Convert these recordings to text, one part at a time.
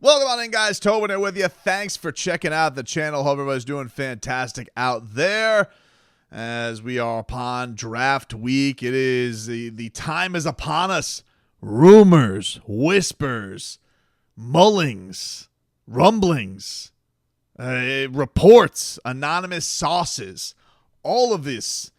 Welcome on in, guys. Tobin here with you. Thanks for checking out the channel. Hope everybody's doing fantastic out there as we are upon draft week. It is the time is upon us. Rumors, whispers, mullings, rumblings, reports, anonymous sources. All of this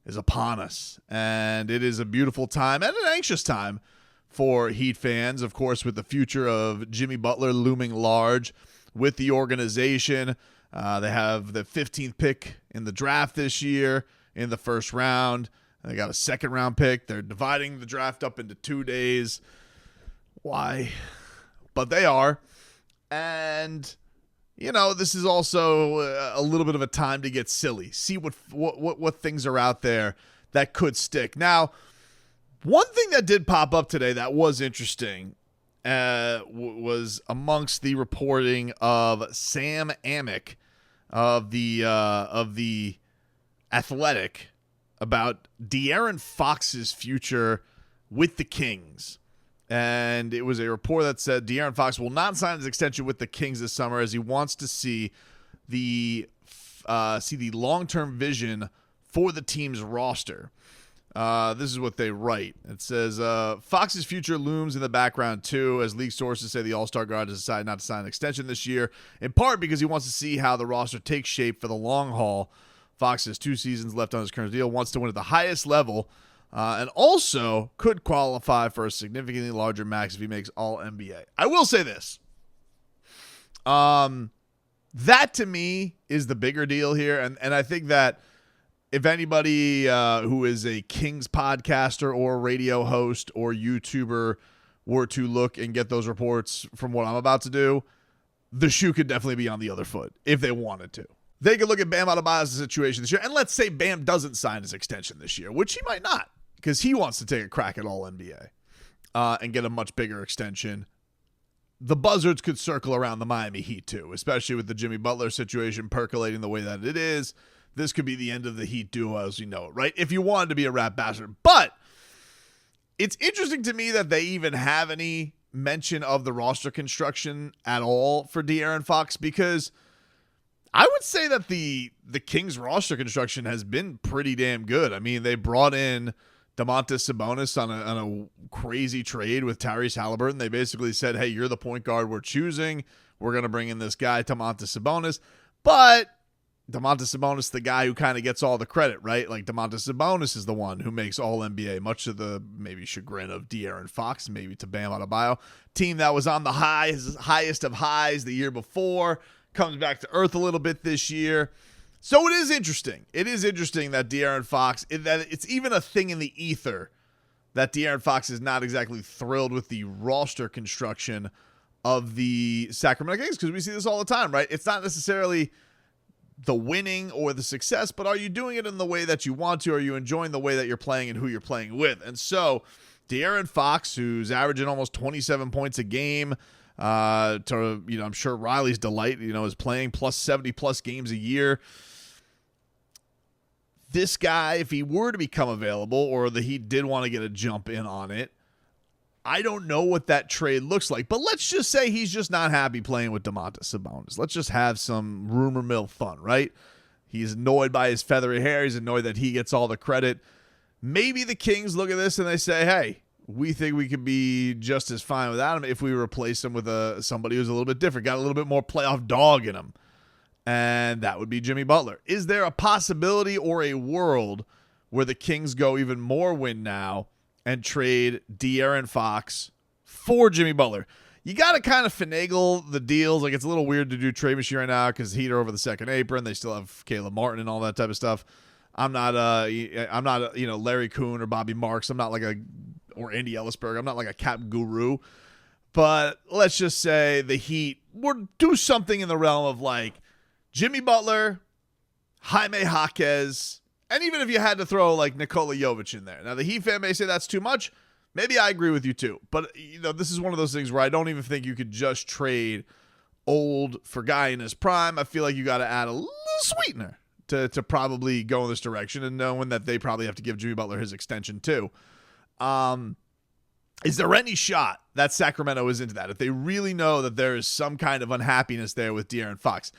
is upon us, and it is a beautiful time and an anxious time for Heat fans, of course, with the future of Jimmy Butler looming large with the organization. They have the 15th pick in the draft this year in the first round. They got a second round pick. They're dividing the draft up into 2 days. Why? But they are. And, you know, this is also a little bit of a time to get silly. See what things are out there that could stick. Now, one thing that did pop up today that was interesting was amongst the reporting of Sam Amick of the Athletic about De'Aaron Fox's future with the Kings. And it was a report that said De'Aaron Fox will not sign his extension with the Kings this summer as he wants to see the long-term vision for the team's roster. This is what they write. It says, Fox's future looms in the background, too, as league sources say the All-Star guard has decided not to sign an extension this year, in part because he wants to see how the roster takes shape for the long haul. Fox has 2 seasons left on his current deal, wants to win at the highest level, and also could qualify for a significantly larger max if he makes All-NBA. I will say this. That, to me, is the bigger deal here, and I think that if anybody who is a Kings podcaster or radio host or YouTuber were to look and get those reports from what I'm about to do, the shoe could definitely be on the other foot if they wanted to. They could look at Bam Adebayo's situation this year, and let's say Bam doesn't sign his extension this year, which he might not, because he wants to take a crack at All-NBA and get a much bigger extension. The buzzards could circle around the Miami Heat too, especially with the Jimmy Butler situation percolating the way that it is. This could be the end of the Heat duo as you know it, right? If you wanted to be a rap bastard. But it's interesting to me that they even have any mention of the roster construction at all for De'Aaron Fox, because I would say that the Kings roster construction has been pretty damn good. I mean, they brought in Domantas Sabonis on a crazy trade with Tyrese Halliburton. They basically said, hey, you're the point guard we're choosing. We're going to bring in this guy, Domantas Sabonis. But Domantas Sabonis, the guy who kind of gets all the credit, right? Like, Domantas Sabonis is the one who makes All-NBA, much to the maybe chagrin of De'Aaron Fox, maybe to Bam Adebayo. Team that was on the highest of highs the year before, comes back to earth a little bit this year. So it is interesting. It is interesting that De'Aaron Fox, that it's even a thing in the ether that De'Aaron Fox is not exactly thrilled with the roster construction of the Sacramento Kings, because we see this all the time, right? It's not necessarily the winning or the success, but are you doing it in the way that you want to? Are you enjoying the way that you're playing and who you're playing with? And so De'Aaron Fox, who's averaging almost 27 points a game, I'm sure Riley's delight, is playing plus 70 plus games a year. This guy, if he were to become available, or the Heat did want to get a jump in on it, I don't know what that trade looks like, but let's just say he's just not happy playing with Domantas Sabonis. Let's just have some rumor mill fun, right? He's annoyed by his feathery hair. He's annoyed that he gets all the credit. Maybe the Kings look at this and they say, hey, we think we could be just as fine without him if we replace him with somebody who's a little bit different, got a little bit more playoff dog in him, and that would be Jimmy Butler. Is there a possibility or a world where the Kings go even more win now and trade De'Aaron Fox for Jimmy Butler? You got to kind of finagle the deals. Like, it's a little weird to do trade machine right now because Heat are over the second apron. They still have Caleb Martin and all that type of stuff. I'm not Larry Kuhn or Bobby Marks. I'm not or Andy Ellisberg. I'm not like a cap guru. But let's just say the Heat would do something in the realm of like Jimmy Butler, Jaime Jaquez, and even if you had to throw like Nikola Jovic in there. Now, the Heat fan may say that's too much. Maybe I agree with you too. But, this is one of those things where I don't even think you could just trade old for guy in his prime. I feel like you got to add a little sweetener to probably go in this direction, and knowing that they probably have to give Jimmy Butler his extension too. Is there any shot that Sacramento is into that? If they really know that there is some kind of unhappiness there with De'Aaron Fox.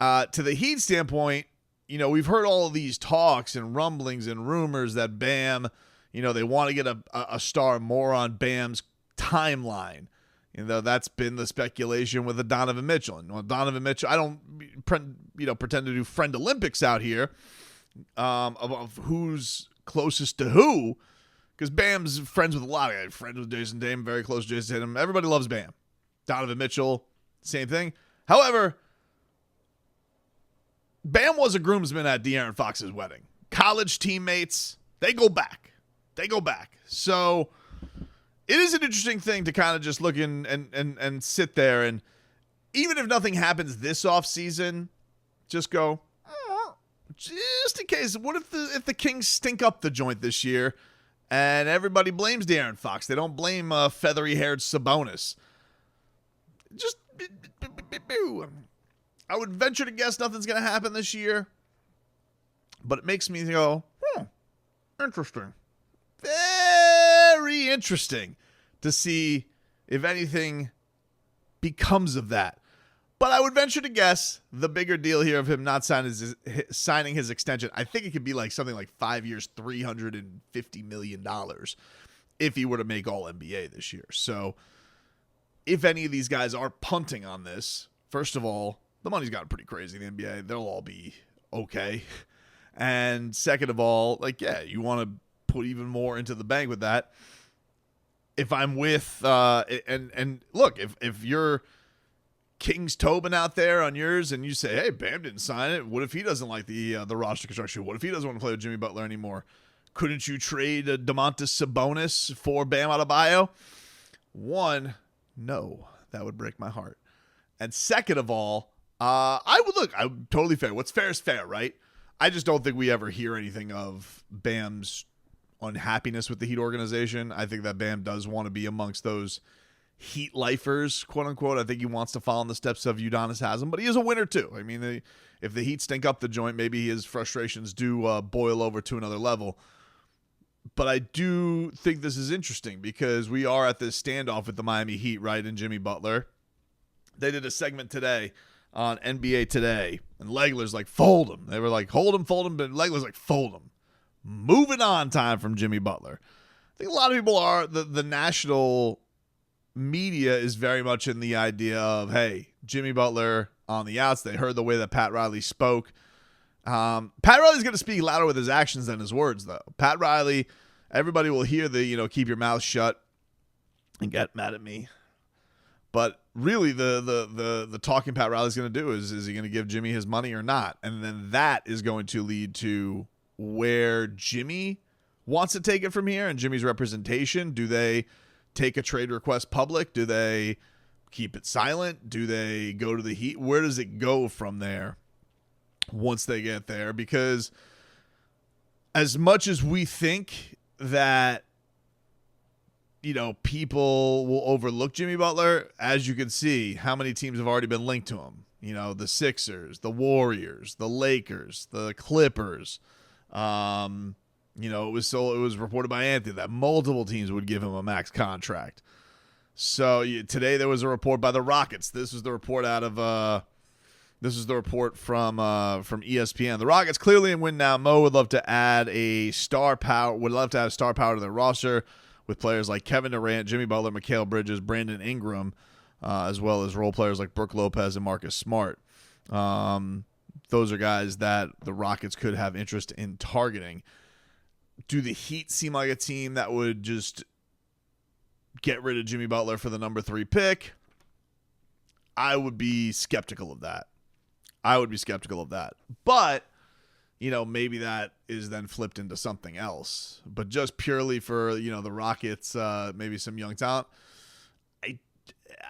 To the Heat standpoint, we've heard all of these talks and rumblings and rumors that Bam, they want to get a star more on Bam's timeline. That's been the speculation with the Donovan Mitchell. And Donovan Mitchell, I don't pretend to do friend Olympics out here of who's closest to who, because Bam's friends with a lot of guys. Friends with Jason Tatum, very close to Jason Tatum. Everybody loves Bam. Donovan Mitchell, same thing. However, Bam was a groomsman at De'Aaron Fox's wedding. College teammates, they go back. So it is an interesting thing to kind of just look in and sit there, and even if nothing happens this offseason, just go, just in case. What if the Kings stink up the joint this year and everybody blames De'Aaron Fox? They don't blame feathery-haired Sabonis. Just, I would venture to guess nothing's going to happen this year, but it makes me go, interesting. Very interesting to see if anything becomes of that. But I would venture to guess the bigger deal here of him not signing his extension, I think it could be like something like 5 years, $350 million if he were to make All NBA this year. So if any of these guys are punting on this, first of all, the money's gotten pretty crazy in the NBA. They'll all be okay. And second of all, you want to put even more into the bank with that. If I'm with and look, if you're King's Tobin out there on yours and you say, hey, Bam didn't sign it, what if he doesn't like the roster construction? What if he doesn't want to play with Jimmy Butler anymore? Couldn't you trade Domantas Sabonis for Bam Adebayo? One, no, that would break my heart. And second of all, I'm totally fair. What's fair is fair, right? I just don't think we ever hear anything of Bam's unhappiness with the Heat organization. I think that Bam does want to be amongst those Heat lifers, quote unquote. I think he wants to follow in the steps of Udonis Haslem, but he is a winner too. I mean, if the Heat stink up the joint, maybe his frustrations do boil over to another level. But I do think this is interesting because we are at this standoff with the Miami Heat, right, and Jimmy Butler. They did a segment today on NBA Today, and Legler's like, fold him. They were like, hold him, but Legler's like, fold him. Moving on time from Jimmy Butler. I think a lot of people are, the national media is very much in the idea of, hey, Jimmy Butler on the outs. They heard the way that Pat Riley spoke. Pat Riley's going to speak louder with his actions than his words, though. Pat Riley, everybody will hear the, keep your mouth shut and get mad at me. But really, the talking Pat Riley's going to do is he going to give Jimmy his money or not? And then that is going to lead to where Jimmy wants to take it from here and Jimmy's representation. Do they take a trade request public? Do they keep it silent? Do they go to the Heat? Where does it go from there once they get there? Because as much as we think that, people will overlook Jimmy Butler, as you can see, how many teams have already been linked to him? The Sixers, the Warriors, the Lakers, the Clippers. It was reported by Anthony that multiple teams would give him a max contract. So today there was a report by the Rockets. This is the report from ESPN. The Rockets clearly in win now. Mo would love to add star power to their roster with players like Kevin Durant, Jimmy Butler, Mikal Bridges, Brandon Ingram, as well as role players like Brook Lopez and Marcus Smart. Those are guys that the Rockets could have interest in targeting. Do the Heat seem like a team that would just get rid of Jimmy Butler for the number 3 pick? I would be skeptical of that. But, maybe that is then flipped into something else. But just purely for, the Rockets, maybe some young talent,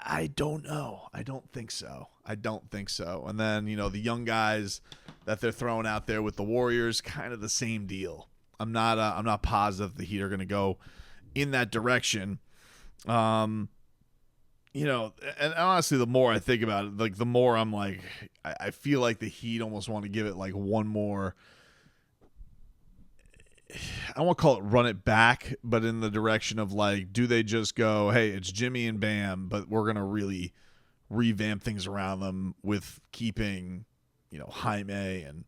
I don't know. I don't think so. And then, the young guys that they're throwing out there with the Warriors, kind of the same deal. I'm not positive the Heat are going to go in that direction. And honestly, the more I think about it, the more I'm like, I feel like the Heat almost want to give it one more. I won't call it run it back, but in the direction of like, do they just go, hey, it's Jimmy and Bam, but we're going to really revamp things around them with keeping, Jaime and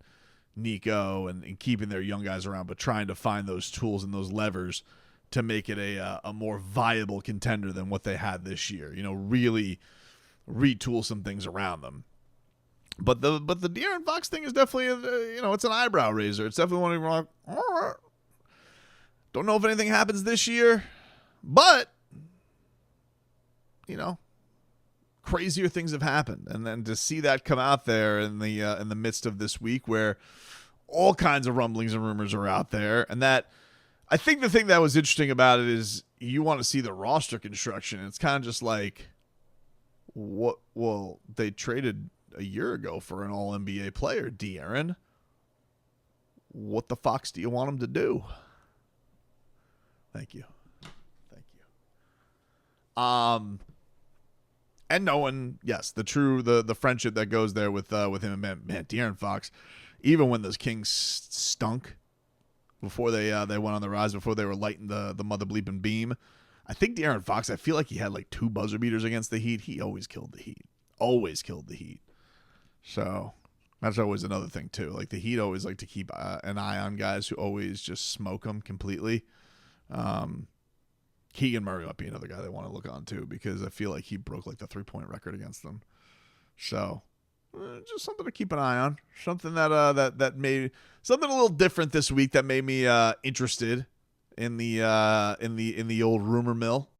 Nico and keeping their young guys around, but trying to find those tools and those levers to make it a more viable contender than what they had this year. Really retool some things around them. But the De'Aaron Fox thing is definitely it's an eyebrow raiser. It's definitely one of wrong. Don't know if anything happens this year, but crazier things have happened, and then to see that come out there in the midst of this week where all kinds of rumblings and rumors are out there, and that I think the thing that was interesting about it is you want to see the roster construction. It's kind of just like, what? Well, they traded a year ago for an All-NBA player, De'Aaron. What the fox do you want him to do? Thank you. And knowing, yes, the friendship that goes there with him and man, De'Aaron Fox, even when those Kings stunk before they went on the rise, before they were lighting the mother bleeping beam, I think De'Aaron Fox, I feel like he had like 2 buzzer beaters against the Heat. He always killed the Heat. Always killed the Heat. So that's always another thing too. Like the Heat always like to keep an eye on guys who always just smoke them completely. Keegan Murray might be another guy they want to look on too, because I feel like he broke like the 3-point record against them. So just something to keep an eye on. Something that made something a little different this week that made me interested in the old rumor mill